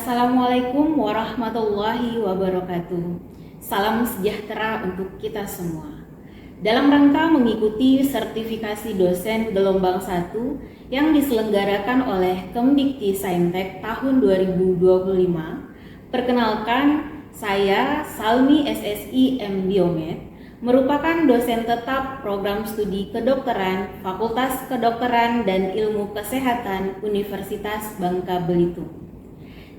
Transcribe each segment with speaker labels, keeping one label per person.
Speaker 1: Assalamualaikum warahmatullahi wabarakatuh. Salam sejahtera untuk kita semua. Dalam rangka mengikuti sertifikasi dosen gelombang 1 yang diselenggarakan oleh Kemdikti Saintek tahun 2025, perkenalkan saya Salmi SSI M. Biomed, merupakan dosen tetap program studi kedokteran Fakultas Kedokteran dan Ilmu Kesehatan Universitas Bangka Belitung.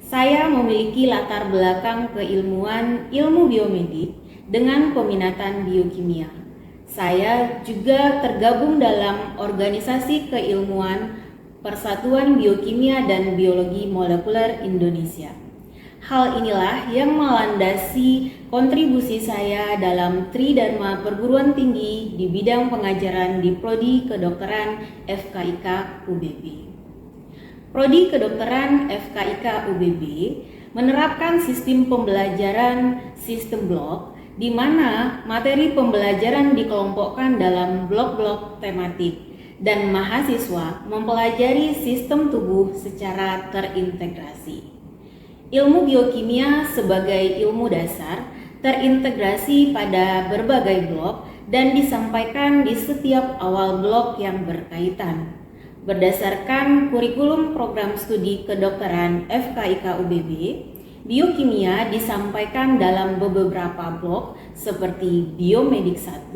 Speaker 1: Saya memiliki latar belakang keilmuan ilmu biomedik dengan peminatan biokimia. Saya juga tergabung dalam organisasi keilmuan Persatuan Biokimia dan Biologi Molekuler Indonesia. Hal inilah yang melandasi kontribusi saya dalam Tridharma Perguruan Tinggi di bidang pengajaran di Prodi Kedokteran FKIK UBB. Prodi Kedokteran FKIK UBB menerapkan sistem pembelajaran sistem blok, di mana materi pembelajaran dikelompokkan dalam blok-blok tematik dan mahasiswa mempelajari sistem tubuh secara terintegrasi. Ilmu biokimia sebagai ilmu dasar terintegrasi pada berbagai blok dan disampaikan di setiap awal blok yang berkaitan. Berdasarkan kurikulum program studi kedokteran FKIK UBB, biokimia disampaikan dalam beberapa blok seperti biomedik 1,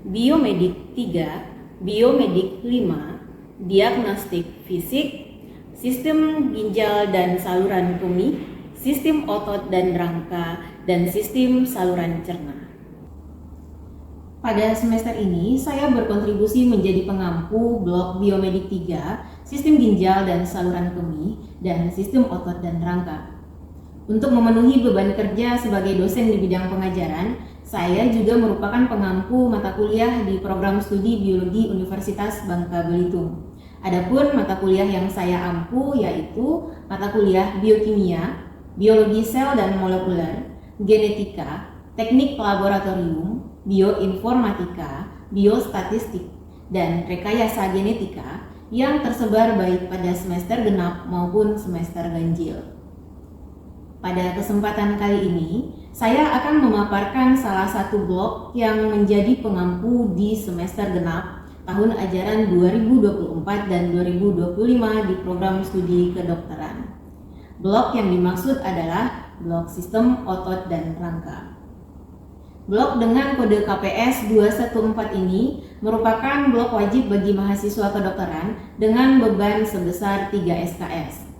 Speaker 1: biomedik 3, biomedik 5, diagnostik fisik, sistem ginjal dan saluran kemih, sistem otot dan rangka, dan sistem saluran cerna. Pada semester ini, saya berkontribusi menjadi pengampu blok biomedik 3, sistem ginjal dan saluran kemih, dan sistem otot dan rangka. Untuk memenuhi beban kerja sebagai dosen di bidang pengajaran, saya juga merupakan pengampu mata kuliah di program studi biologi Universitas Bangka Belitung. Adapun mata kuliah yang saya ampu yaitu mata kuliah biokimia, biologi sel dan molekuler, genetika, teknik laboratorium, bioinformatika, biostatistik, dan rekayasa genetika yang tersebar baik pada semester genap maupun semester ganjil. Pada kesempatan kali ini, saya akan memaparkan salah satu blok yang menjadi pengampu di semester genap tahun ajaran 2024 dan 2025 di program studi kedokteran. Blok yang dimaksud adalah blok sistem otot dan rangka. Blok dengan kode KPS 214 ini merupakan blok wajib bagi mahasiswa kedokteran dengan beban sebesar 3 SKS.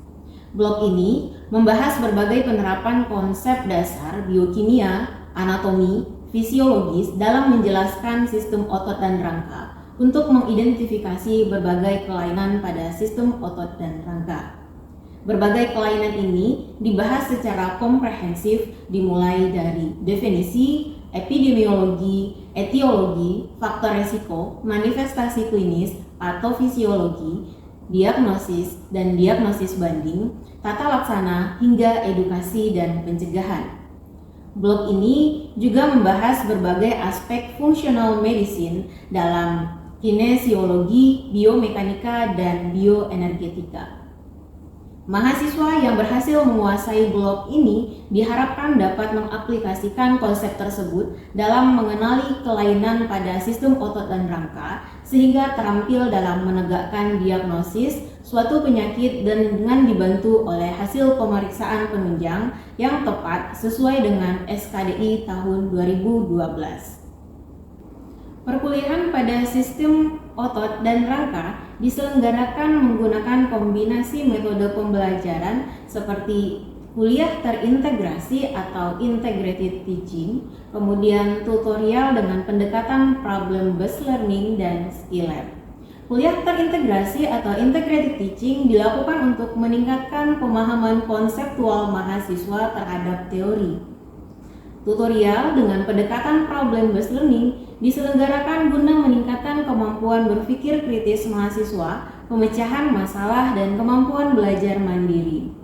Speaker 1: Blok ini membahas berbagai penerapan konsep dasar biokimia, anatomi, fisiologis dalam menjelaskan sistem otot dan rangka untuk mengidentifikasi berbagai kelainan pada sistem otot dan rangka. Berbagai kelainan ini dibahas secara komprehensif dimulai dari definisi, epidemiologi, etiologi, faktor resiko, manifestasi klinis atau fisiologi, diagnosis dan diagnosis banding, tata laksana hingga edukasi dan pencegahan. Blok ini juga membahas berbagai aspek functional medicine dalam kinesiologi, biomekanika, dan bioenergetika. Mahasiswa yang berhasil menguasai blok ini diharapkan dapat mengaplikasikan konsep tersebut dalam mengenali kelainan pada sistem otot dan rangka sehingga terampil dalam menegakkan diagnosis suatu penyakit dan dengan dibantu oleh hasil pemeriksaan penunjang yang tepat sesuai dengan SKDI tahun 2012. Perkuliahan pada sistem otot dan rangka diselenggarakan menggunakan kombinasi metode pembelajaran seperti kuliah terintegrasi atau integrated teaching, kemudian tutorial dengan pendekatan problem based learning dan skill lab. Kuliah terintegrasi atau integrated teaching dilakukan untuk meningkatkan pemahaman konseptual mahasiswa terhadap teori. Tutorial dengan pendekatan problem based learning diselenggarakan guna meningkatkan kemampuan berpikir kritis mahasiswa, pemecahan masalah, dan kemampuan belajar mandiri.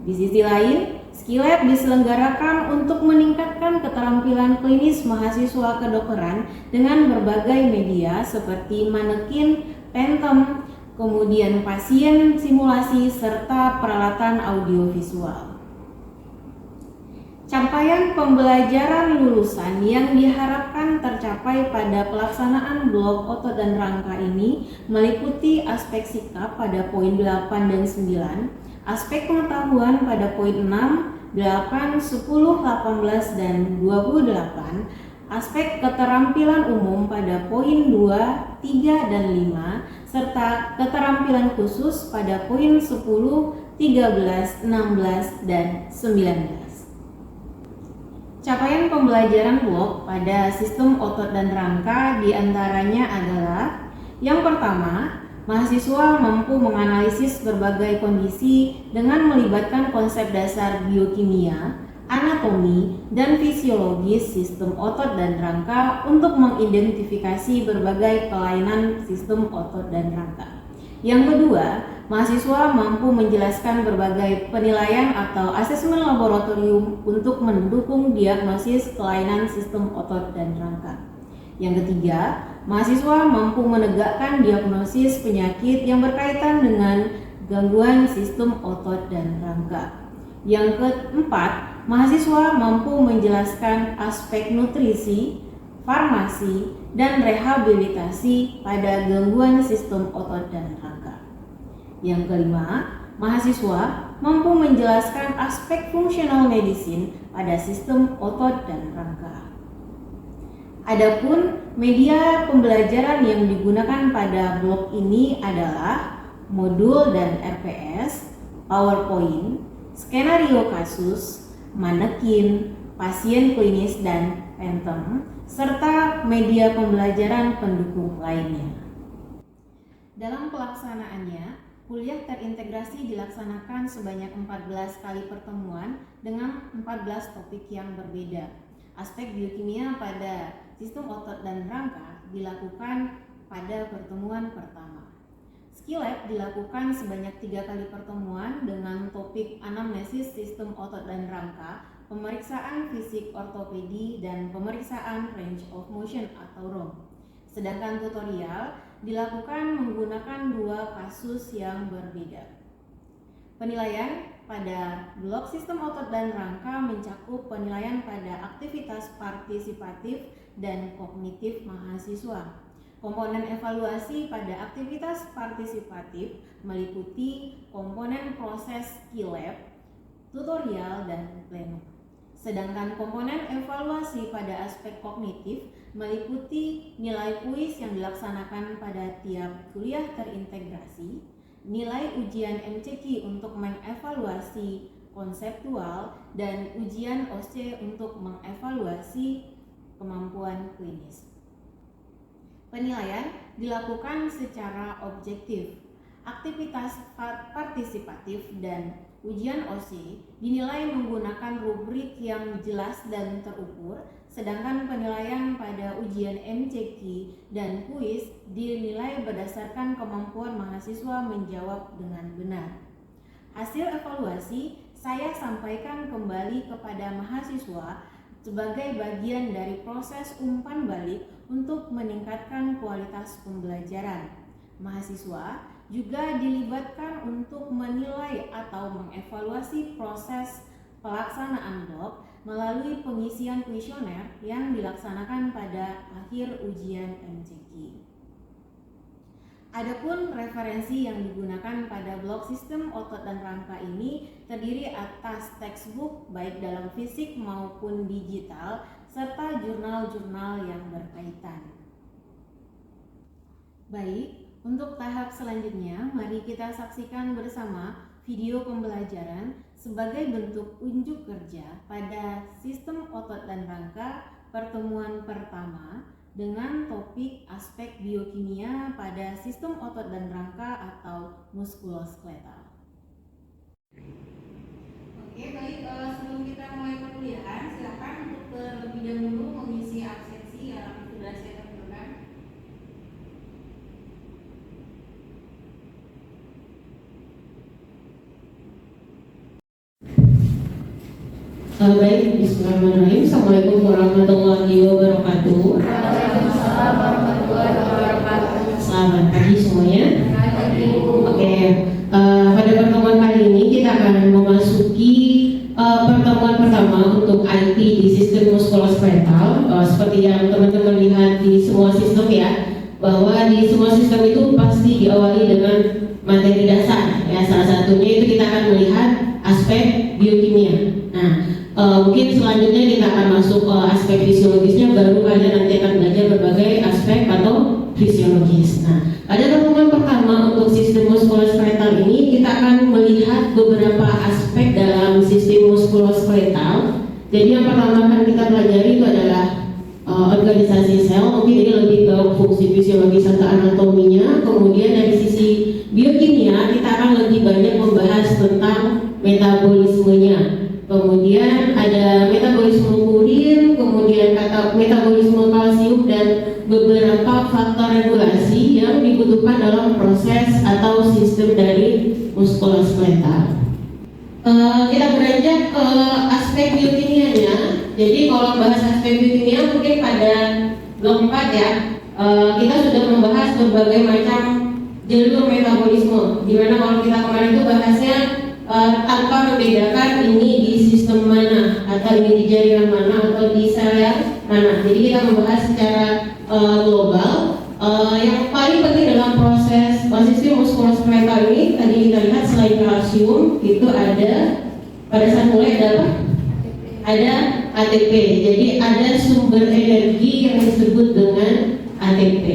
Speaker 1: Di sisi lain, skill lab diselenggarakan untuk meningkatkan keterampilan klinis mahasiswa kedokteran dengan berbagai media seperti manekin, pentem, kemudian pasien simulasi, serta peralatan audiovisual. Capaian pembelajaran lulusan yang diharapkan tercapai pada pelaksanaan blok otot dan rangka ini meliputi aspek sikap pada poin 8 dan 9, aspek pengetahuan pada poin 6, 8, 10, 18, dan 28, aspek keterampilan umum pada poin 2, 3, dan 5, serta keterampilan khusus pada poin 10, 13, 16, dan 19. Capaian pembelajaran blok pada sistem otot dan rangka diantaranya adalah: yang pertama, mahasiswa mampu menganalisis berbagai kondisi dengan melibatkan konsep dasar biokimia, anatomi, dan fisiologis sistem otot dan rangka untuk mengidentifikasi berbagai kelainan sistem otot dan rangka. Yang kedua, mahasiswa mampu menjelaskan berbagai penilaian atau asesmen laboratorium untuk mendukung diagnosis kelainan sistem otot dan rangka. Yang ketiga, mahasiswa mampu menegakkan diagnosis penyakit yang berkaitan dengan gangguan sistem otot dan rangka. Yang keempat, mahasiswa mampu menjelaskan aspek nutrisi, farmasi, dan rehabilitasi pada gangguan sistem otot dan rangka. Yang kelima, mahasiswa mampu menjelaskan aspek fungsional medicine pada sistem otot dan rangka. Adapun media pembelajaran yang digunakan pada blok ini adalah modul dan RPS, PowerPoint, skenario kasus, manekin, pasien klinis dan Phantom, serta media pembelajaran pendukung lainnya. Dalam pelaksanaannya, kuliah terintegrasi dilaksanakan sebanyak 14 kali pertemuan dengan 14 topik yang berbeda. Aspek biokimia pada sistem otot dan rangka dilakukan pada pertemuan pertama. Skill Lab dilakukan sebanyak 3 kali pertemuan dengan topik anamnesis sistem otot dan rangka, pemeriksaan fisik ortopedi, dan pemeriksaan range of motion atau ROM. Sedangkan tutorial dilakukan menggunakan 2 kasus yang berbeda. Penilaian pada blok sistem otot dan rangka mencakup penilaian pada aktivitas partisipatif dan kognitif mahasiswa. Komponen evaluasi pada aktivitas partisipatif meliputi komponen proses skill lab, tutorial, dan plenum. Sedangkan komponen evaluasi pada aspek kognitif meliputi nilai kuis yang dilaksanakan pada tiap kuliah terintegrasi, nilai ujian MCQ untuk mengevaluasi konseptual, dan ujian OC untuk mengevaluasi kemampuan klinis. Penilaian dilakukan secara objektif. Aktivitas partisipatif dan ujian OC dinilai menggunakan rubrik yang jelas dan terukur, sedangkan penilaian pada ujian MCQ dan kuis dinilai berdasarkan kemampuan mahasiswa menjawab dengan benar. Hasil evaluasi saya sampaikan kembali kepada mahasiswa sebagai bagian dari proses umpan balik untuk meningkatkan kualitas pembelajaran. Mahasiswa juga dilibatkan untuk menilai atau mengevaluasi proses pelaksanaan blok melalui pengisian kuesioner yang dilaksanakan pada akhir ujian MCQ. Adapun referensi yang digunakan pada blok sistem otot dan rangka ini terdiri atas textbook baik dalam fisik maupun digital serta jurnal-jurnal yang berkaitan. Baik, untuk tahap selanjutnya mari kita saksikan bersama video pembelajaran sebagai bentuk unjuk kerja pada sistem otot dan rangka pertemuan pertama dengan topik aspek biokimia pada sistem otot dan rangka atau muskuloskeletal. Oke, baik, sebelum kita mulai perkuliahan, silakan untuk terlebih dahulu mengisi absensi yang sudah saya tentukan.
Speaker 2: Baik, bismillahirrahmanirrahim. Assalamualaikum warahmatullahi wabarakatuh. Selamat pagi semuanya. Oke, pada pertemuan kali ini kita akan memasuki pertemuan pertama untuk di sistem muskuloskeletal, seperti yang teman-teman lihat di semua sistem ya, bahwa di semua sistem itu pasti diawali dengan materi dasar ya. Salah satunya itu kita akan melihat aspek biokimia. Nah, mungkin selanjutnya kita akan masuk ke aspek fisiologisnya, baru kalian nanti akan belajar berbagai aspek atau fisiologis. Nah, pada pertemuan pertama untuk sistem muskuloskeletal ini kita akan melihat beberapa aspek dalam sistem muskuloskeletal. Jadi yang pertama akan kita pelajari itu adalah organisasi sel, mungkin ini lebih ke fungsi fisiologis atau anatominya. Kemudian dari sisi biokimia kita akan lebih banyak membahas tentang metabolismenya. Kemudian ada metabolisme urin, kemudian metabolisme kalsium dan beberapa faktor regulasi yang dibutuhkan dalam proses atau sistem dari muskuloskeletal. Kita beranjak ke aspek biokimianya. Jadi kalau bahas aspek biokimia mungkin pada blok 4 ya, kita sudah membahas berbagai macam jalur metabolisme. Dimana kalau kita kemarin itu bahasnya tanpa membedakan ini di sistem mana, atau ini di jaringan mana, atau di sel yang mana. Jadi kita membahas secara global. Yang paling penting dalam proses sistem muskuloskeletal ini, tadi kita lihat selain kalsium itu ada pada saat mulai ada apa? Ada ATP. Jadi ada sumber energi yang disebut dengan ATP.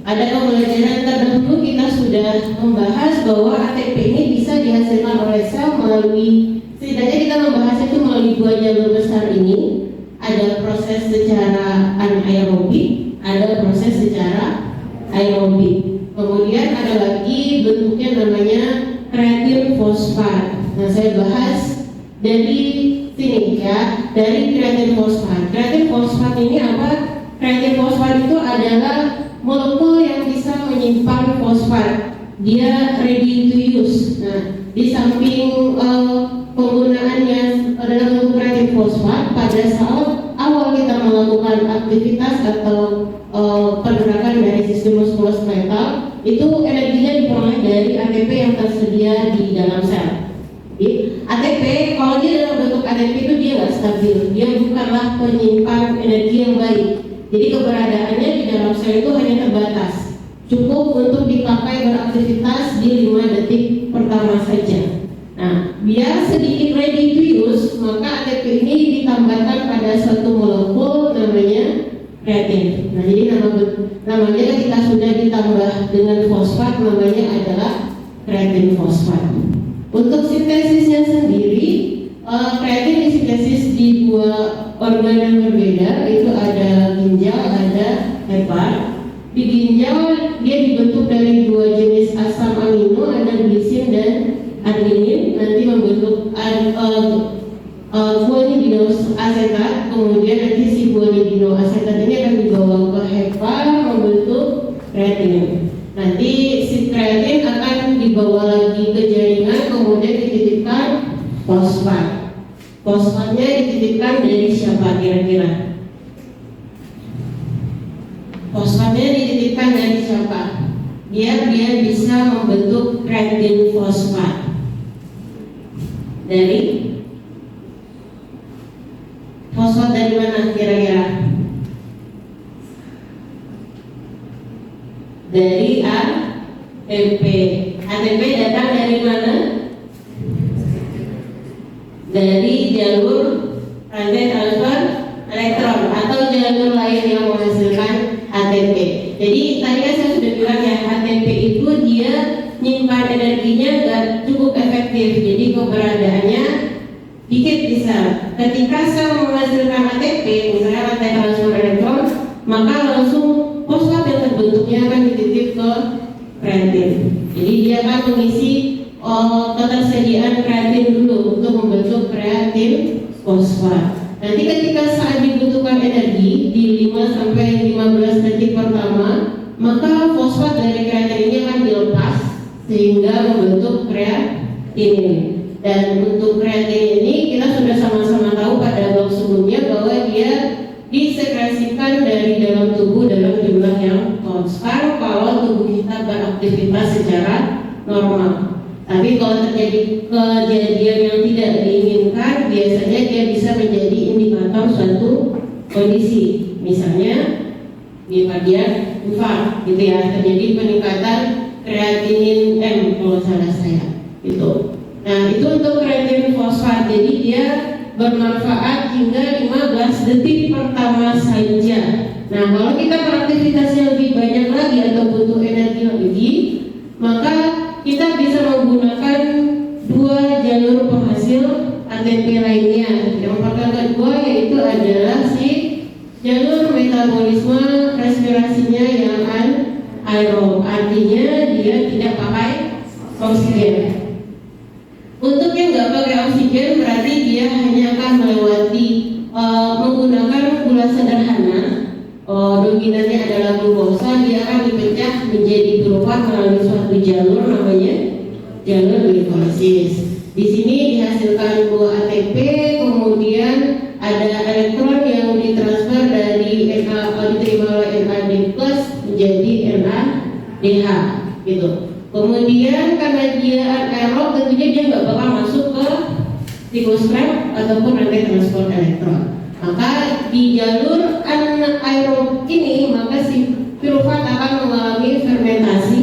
Speaker 2: Ada pembelajaran terdahulu kita sudah membahas bahwa ATP ini bisa dihasilkan oleh sel melalui, setidaknya kita membahas itu melalui dua jalur besar ini. Ada proses secara anaerobik, ada proses secara aerobik. Kemudian ada lagi bentuknya namanya kreatin fosfat. Nah, saya bahas dari sini ya, dari kreatin fosfat. Kreatin fosfat ini apa? Kreatin fosfat itu adalah molekul yang bisa menyimpan fosfat. Dia ready to use. Nah, di samping penggunaannya dalam bentuk kreatin fosfat, pada saat awal kita melakukan aktivitas atau pergerakan dari sistem muskuloskeletal, itu energinya diperoleh dari ATP yang tersedia di dalam sel. Jadi, ATP, kalau dia dalam bentuk ATP itu dia nggak stabil, dia bukanlah penyimpan energi yang baik. Jadi keberadaannya di dalam sel itu hanya terbatas, cukup untuk dipakai beraktivitas di 5 detik pertama saja. Nah, biar sedikit ready to use, maka ATP ini ditambahkan pada suatu molekul namanya kreatin. Nah, jadi namanya ketika sudah ditambah dengan fosfat, namanya adalah kreatin fosfat. Untuk sintesisnya sendiri, kreatin disintesis di dua organ yang berbeda, itu ada ginjal, ada hepar. Di ginjal dia dibentuk dari dua jenis asam amino, ada glisin dan adenin, nanti membentuk guanidinoasetat asetat. Kemudian nanti si guanidinoasetat ini akan dibawa ke hepar membentuk kreatin. Nanti si kreatin akan dibawa lagi ke jaringan, kemudian dititipkan fosfat. Fosfatnya dititipkan dari siapa kira-kira? Fosfatnya dititipkan dari siapa? Biar dia bisa membentuk kreatin fosfat. Dari fosfat dari mana kira-kira? Dari ATP. ATP datang dari mana? Dari jalur rantai transfer elektron atau jalur lain yang menghasilkan ATP. Jadi tadi kan saya sudah bilang ya, ATP itu dia nyimpan energinya nggak cukup efektif. Jadi keberadaannya dikit di sel. Ketika sel menghasilkan ATP, misalnya rantai transfer elektron, maka langsung fosfat yang terbentuknya akan dititip ke kreatin. Jadi dia akan mengisi ketersediaan kreatin dulu untuk membentuk kreatin fosfat. Nanti ketika saat dibutuhkan energi di 5-15 detik pertama, maka fosfat dari kreatin ini akan dilepas sehingga membentuk kreatin. Dan untuk kreatin ini kita sudah sama-sama tahu pada blok sebelumnya bahwa dia disekresikan dari dalam tubuh dalam jumlah yang konstan kalau tubuh kita beraktivitas secara normal. Tapi kalau terjadi kejadian yang tidak diinginkan, biasanya dia bisa menjadi indikator dalam suatu kondisi. Misalnya di bagian infak gitu ya, terjadi peningkatan kreatinin M kalau salah saya gitu. Nah itu untuk kreatinin fosfat, jadi dia bermanfaat hingga 15 detik pertama saja. Nah kalau kita beraktivitasnya lebih banyak lagi atau butuh energi lagi, maka kita bisa menggunakan dua jalur penghasil ATP lainnya. Yang kedua yaitu adalah si jalur metabolisme respirasinya yang anaerob, artinya dia tidak pakai oksigen. Untuk yang nggak pakai oksigen berarti dia hanya akan melewati menggunakan gula sederhana. Dominannya adalah glukosa, dia akan dipecah menjadi pirufat melalui suatu jalur namanya jalur glikolisis. Di sini dihasilkan dua ATP, kemudian ada elektron yang ditransfer dari diterima oleh NAD+ menjadi NADH gitu. Kemudian karena dia anaerob, tentunya dia nggak bakal masuk ke siklus Krebs ataupun rantai transport elektron. Maka di jalur anaerob ini maka si pirufat akan mengalami fermentasi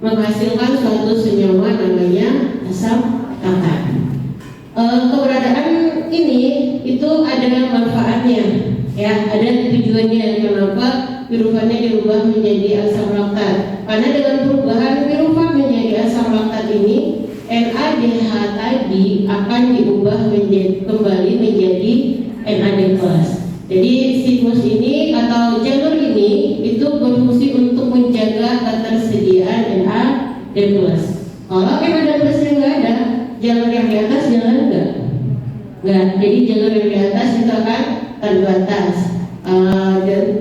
Speaker 2: menghasilkan suatu senyawa namanya asam laktat. Keberadaan ini itu ada manfaatnya ya, ada tujuannya kenapa pirufatnya dirubah menjadi asam laktat. Karena dengan perubahan pirufat menjadi asam laktat ini, NADH tadi akan diubah kembali menjadi NAD+. Jadi siklus ini atau jalur ini itu berfungsi untuk menjaga ketersediaan NAD+. Kalau NAD+ nggak ada, jalur yang di atas jalan nggak? Jadi jalur yang di atas itu akan terbatas.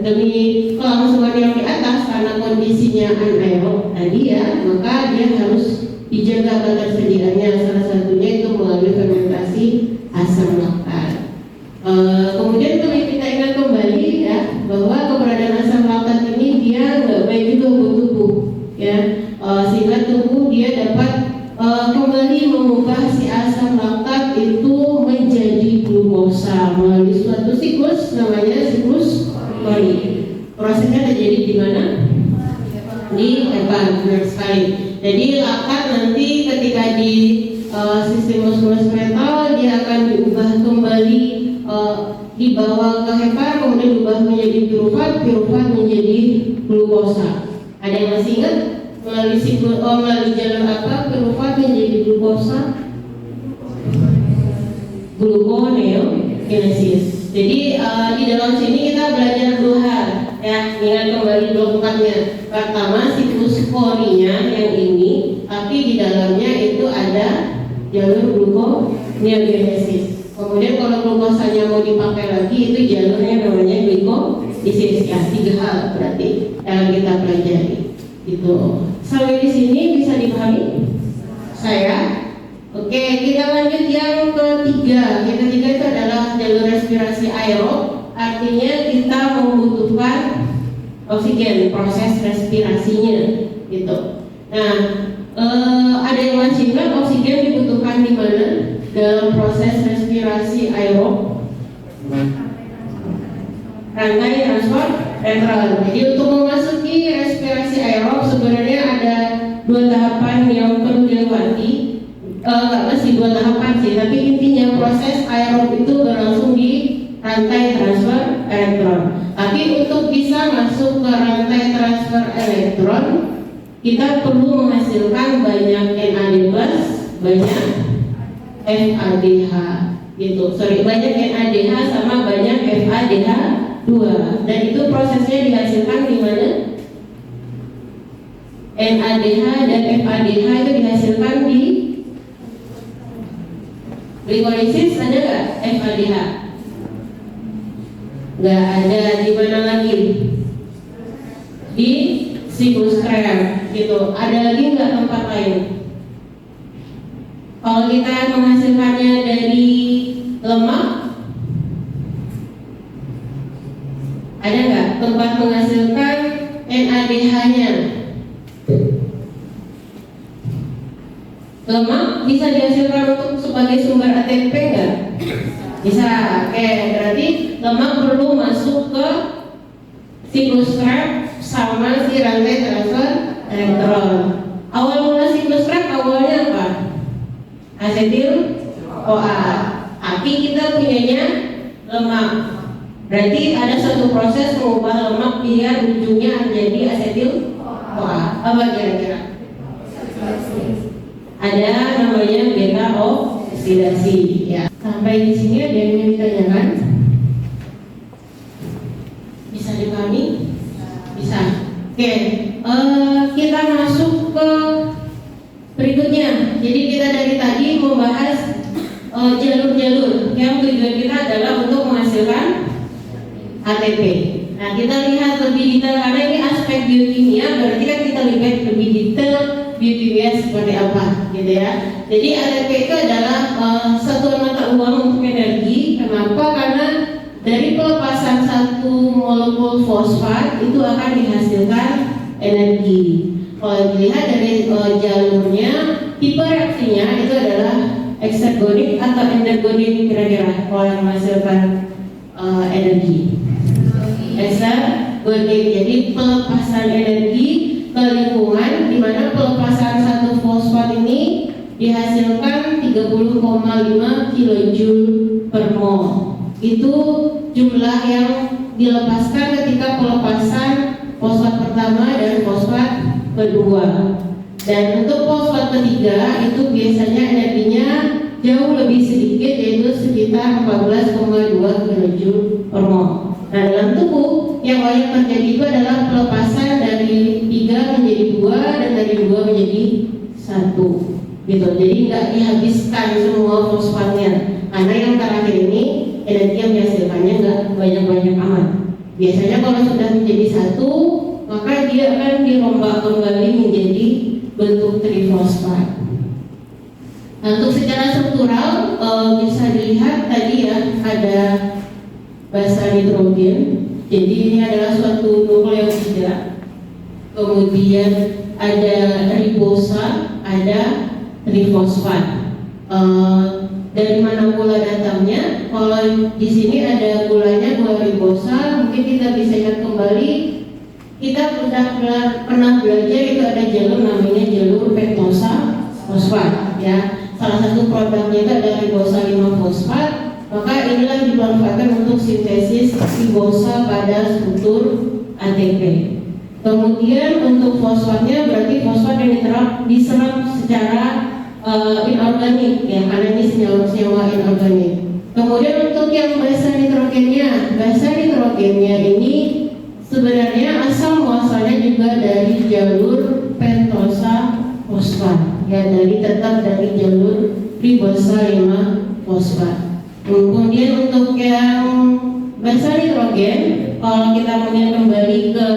Speaker 2: Demi kelangsungan yang di atas karena kondisinya anaerob tadi ya, maka dia harus dijaga ketersediaannya. Salah satunya itu melalui fermentasi asam laktat. Kemudian kalau kita ingat kembali ya bahwa keberadaan asam laktat ini dia nggak baik juga buat tubuh ya, sehingga tubuh dia dapat kembali mengubah si asam laktat itu menjadi glukosa melalui suatu siklus namanya siklus Cori. Prosesnya terjadi di mana? Di hepan, benar sekali. Jadi laktat nanti ketika di sistem muskuloskeletal dia akan diubah kembali, dibawa ke hepan, kemudian diubah menjadi pirufat menjadi glukosa. Ada yang masih ingat melalui jalur apa pirufat menjadi glukosa? Gluconeogenesis. Jadi di dalam sini kita belajar dua hal ya, ingat kembali blok 4-nya. Pertama siklus Cori-nya yang ini, tapi di dalamnya itu ada jalur gluconeogenesis. Kemudian kalau glukosanya mau dipakai lagi itu jalurnya namanya glikolisis ya. 3 hal berarti yang kita pelajari. Itu sampai di sini bisa dipahami saya? Oke, kita lanjut yang ketiga. Yang ketiga itu adalah jalur respirasi aerob, artinya kita membutuhkan oksigen proses respirasinya gitu. Nah, ada yang masih ingat oksigen dibutuhkan di mana dalam proses respirasi aerob? Rantai transport elektron. Jadi untuk memasuki respirasi aerob sebenarnya ada 2 tahapan yang perlu dilewati. Nggak mesti 2 tahapan sih, tapi intinya proses aerob itu berlangsung di rantai transfer elektron. Tapi untuk bisa masuk ke rantai transfer elektron, kita perlu menghasilkan banyak NAD+, banyak FADH gitu. Banyak NADH sama banyak FADH2. Dan itu prosesnya dihasilkan di mana? NADH dan FADH itu dihasilkan di glikolisis. Ada nggak FADH? Nggak ada. Di mana lagi? Di siklus Krebs gitu. Ada lagi nggak tempat lain? Kalau kita menghasilkannya dari lemak, ada nggak tempat menghasilkan NADH-nya? Lemak bisa dihasilkan untuk sebagai sumber ATP nggak? Bisa. Oke, berarti lemak perlu masuk ke siklus Krebs sama si rantai transfer elektron. Awal mula siklus Krebs awalnya apa? Asetil OA. Tapi kita punyanya lemak. Berarti ada suatu proses mengubah lemak biar ujungnya menjadi asetil OA. Apa kira-kira? Ada namanya beta oksidasi. Ya. Sampai di sini ada yang ingin ditanyakan? Bisa dipahami? Bisa. Oke, kita masuk ke berikutnya. Jadi kita dari tadi membahas jalur-jalur yang tujuan kita adalah untuk menghasilkan ATP. Nah, kita lihat lebih detail karena ini aspek biokimia, berarti kan kita lihat lebih detail biokimia seperti apa, gitu ya. Jadi ATP itu adalah satuan mata uang untuk energi. Kenapa? Karena dari pelepasan satu molekul fosfat itu akan dihasilkan energi. Kalau dilihat dari jalurnya, tipe reaksinya itu adalah eksergonik atau endergonik kira-kira kalau yang menghasilkan energi. Eksergonik, jadi pelepasan energi ke lingkungan, di mana pelepasan satu fosfat ini dihasilkan 30,5 kJ per mol. Itu jumlah yang dilepaskan ketika pelepasan fosfat pertama dan fosfat kedua. Dan untuk fosfat ketiga itu biasanya energinya jauh lebih sedikit, yaitu sekitar 14,2 kJ per mol. Nah, dalam tubuh yang banyak terjadi itu adalah pelepasan dari 3 menjadi 2 dan dari 2 menjadi 1 gitu. Jadi nggak dihabiskan semua fosfatnya, karena yang terakhir ini energi yang dihasilkannya nggak banyak-banyak amat. Biasanya kalau sudah menjadi 1, maka dia akan dirombak kembali menjadi bentuk trifosfat. Nah, untuk secara struktural bisa dilihat tadi ya, ada basa nitrogen. Jadi ini adalah suatu nukleotida. Kemudian ada ribosa, ada trifosfat. Dari mana gula datangnya? Kalau di sini ada gulanya, gula ribosa. Mungkin kita bisa ingat kembali, kita sudah pernah belajar itu ada jalur namanya jalur pentosa fosfat. Ya, salah satu produknya itu ada ribosa 5 fosfat. Maka inilah dimanfaatkan untuk sintesis ribosa pada struktur ATP. Kemudian untuk fosfatnya berarti fosfat yang diserap secara inorganik, ya, karena ini senyawa inorganik. Kemudian untuk yang basa nitrogennya ini sebenarnya asal muasalnya juga dari jalur pentosa fosfat, ya, tetap dari jalur ribosa 5 fosfat. Kemudian untuk yang basa nitrogen, kalau kita melihat kembali ke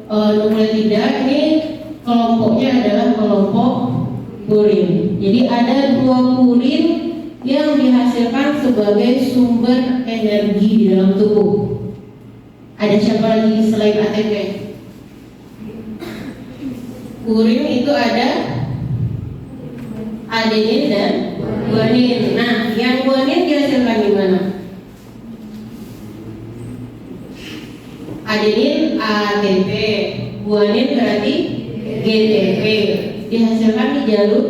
Speaker 2: nukleotida, ini kelompoknya adalah kelompok purin. Jadi ada 2 purin yang dihasilkan sebagai sumber energi di dalam tubuh. Ada siapa lagi selain ATP? Purin itu ada adenin dan guanin. Nah, yang guanin dihasilkan di mana? Adenin ATP, guanin berarti GTP. Dihasilkan di jalur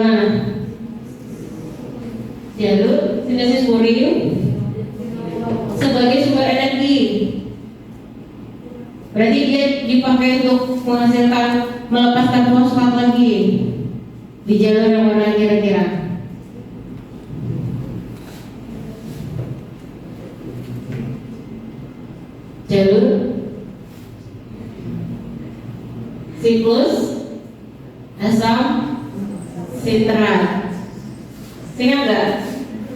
Speaker 2: mana? Jalur sintesis purin sebagai sumber energi. Berarti dia dipakai untuk melepaskan fosfat lagi. Di jalur yang mana kira-kira? Jalur siklus asam sitrat. Ingat nggak?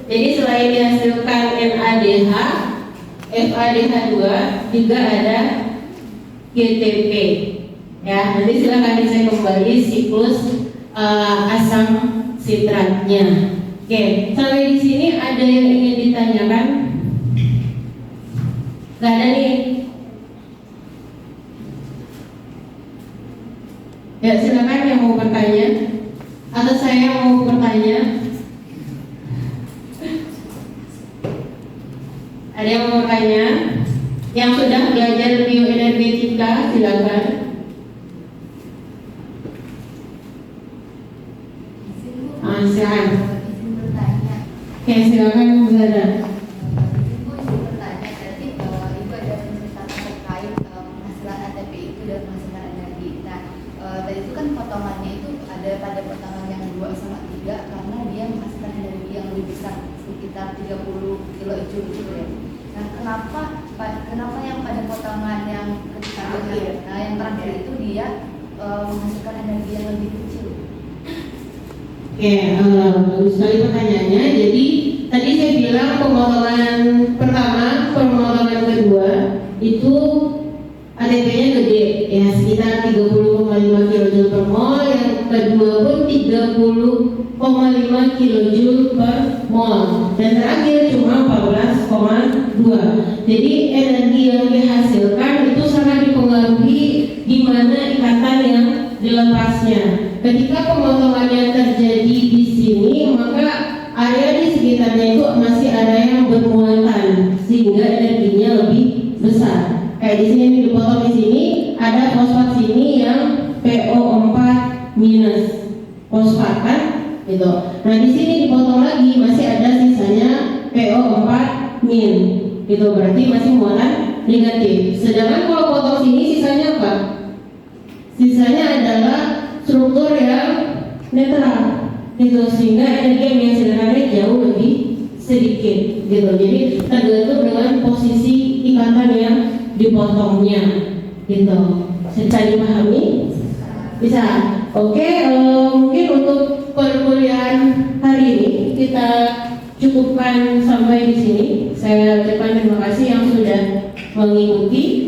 Speaker 2: Jadi selain dihasilkan NADH, FADH2 juga ada GTP. Ya, nanti silakan dicek kembali siklus asam sitratnya. Oke, sampai di sini ada yang ingin ditanyakan? Gak ada nih. Ya, silakan yang mau bertanya. Atau saya mau bertanya? Ada yang mau bertanya? Yang sudah belajar bioenergetika, silakan. Silakan.
Speaker 3: Izin bertanya.
Speaker 2: Oke, silakan Bu Zara.
Speaker 3: Ibu izin bertanya, berarti Ibu ada menceritakan terkait penghasilan ATP itu dan penghasilan energi. Nah, tadi itu kan potongannya itu ada pada potongan yang 2 sama 3 karena dia menghasilkan energi yang lebih besar sekitar 30 kilo joule ya. Nah, kenapa yang pada potongan yang terakhir, nah yang terakhir itu dia menghasilkan energi yang lebih kecil?
Speaker 2: Oke, bagus sekali pertanyaannya. Jadi tadi saya bilang pemotongan pertama, pemotongan kedua itu ATP-nya gede, ya sekitar 30,5 kJ per mol. Yang kedua pun 30,5 kJ per mol. Dan terakhir cuma 14,2. Jadi energi yang dihasilkan itu sangat dipengaruhi di mana ikatan yang dilepasnya. Ketika pemotongannya terjadi di sini, maka area di sekitarnya itu masih ada yang bermuatan sehingga energinya lebih besar. Kayak di sini dipotong di sini ada fosfat sini yang PO4 minus fosfat kan, gitu. Nah di sini dipotong lagi masih ada sisanya PO4 min, gitu. Berarti masih muatan negatif. Sedangkan kalau potong sini sisanya apa? Sisanya adalah struktur yang netral, gitu, sehingga energi yang dihasilkannya jauh lebih sedikit, gitu. Jadi tergantung dengan posisi ikatan yang dipotongnya, gitu. Bisa dipahami? Bisa. Oke, mungkin untuk perkuliahan hari ini kita cukupkan sampai di sini. Saya ucapkan terima kasih yang sudah mengikuti.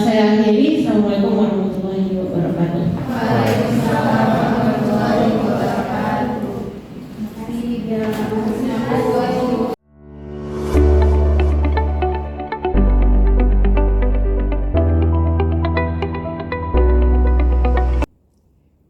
Speaker 2: Saya akhiri. Assalamualaikum warahmatullahi wabarakatuh.
Speaker 3: Waalaikumsalam warahmatullahi wabarakatuh.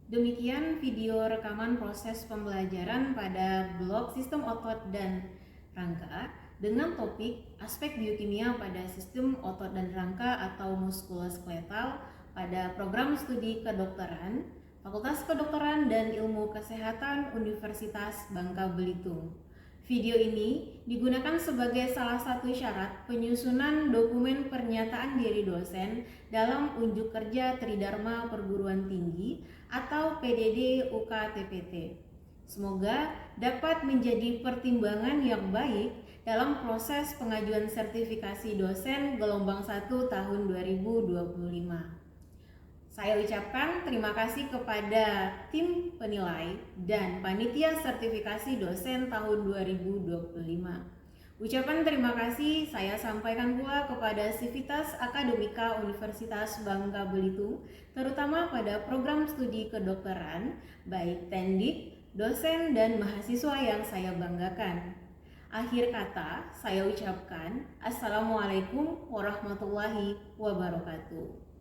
Speaker 1: Demikian video rekaman proses pembelajaran pada blok sistem otot dan rangka dengan topik aspek biokimia pada sistem otot dan rangka atau muskuloskeletal pada program studi kedokteran, Fakultas Kedokteran dan Ilmu Kesehatan Universitas Bangka Belitung. Video ini digunakan sebagai salah satu syarat penyusunan dokumen pernyataan diri dosen dalam unjuk kerja Tridharma Perguruan Tinggi atau PDD UKTPT. Semoga dapat menjadi pertimbangan yang baik dalam proses pengajuan sertifikasi dosen gelombang 1 tahun 2025. Saya ucapkan terima kasih kepada tim penilai dan panitia sertifikasi dosen tahun 2025. Ucapan terima kasih saya sampaikan pula kepada Sivitas Akademika Universitas Bangka Belitung, terutama pada program studi kedokteran, baik tendik, dosen, dan mahasiswa yang saya banggakan. Akhir kata, saya ucapkan Assalamualaikum warahmatullahi wabarakatuh.